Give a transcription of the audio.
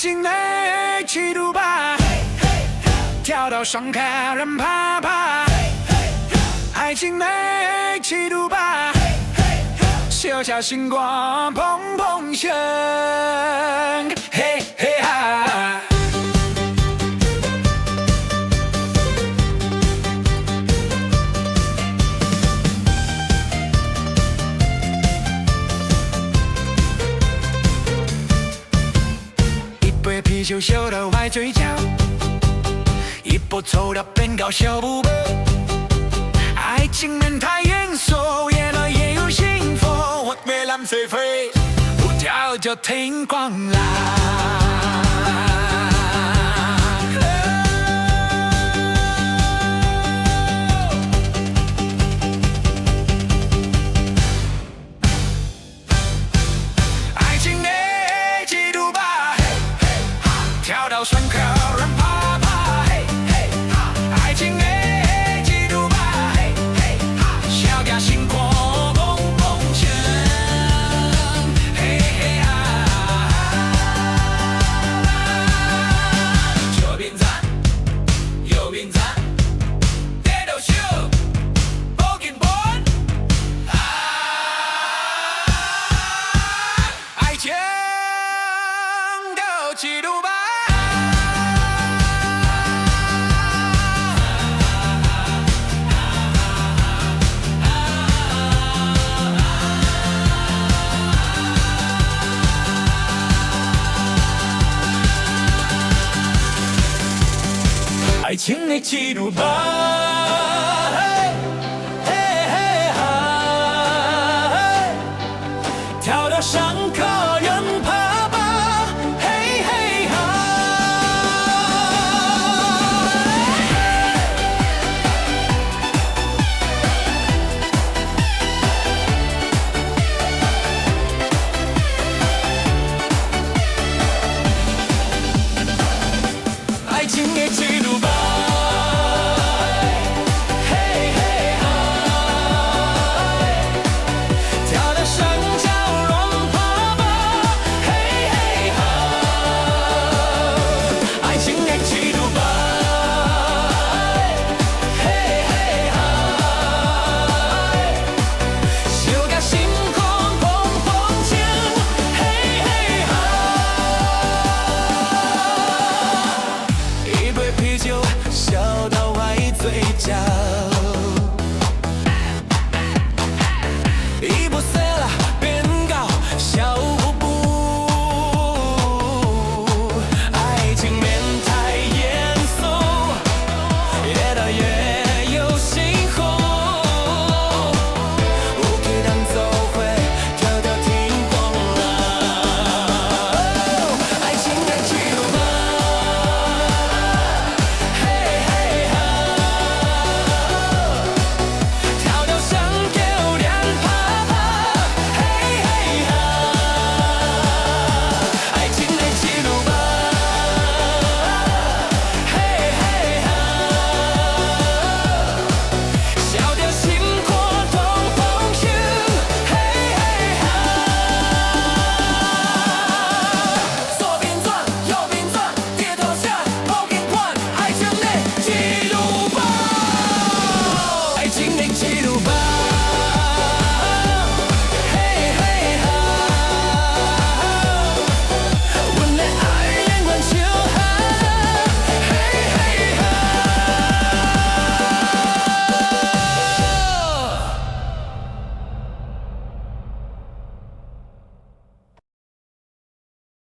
情的七度八，跳到伤口让怕怕。爱情的七度八，留下星光砰砰响，嘿嘿哈。一杯啤酒秀到歪嘴角，一波抽到变高笑不饱。爱情面太严肃，演了也有幸福。我越南水飞，不跳就停光啦。爱情的七度八，跳到伤口让怕怕。爱情的星光砰砰响，嘿嘿啊！左边站，右边站，跌倒秀，不紧绷啊！爱情的七度八。爱情的七度八，嘿嘿嘿哈，跳到伤口。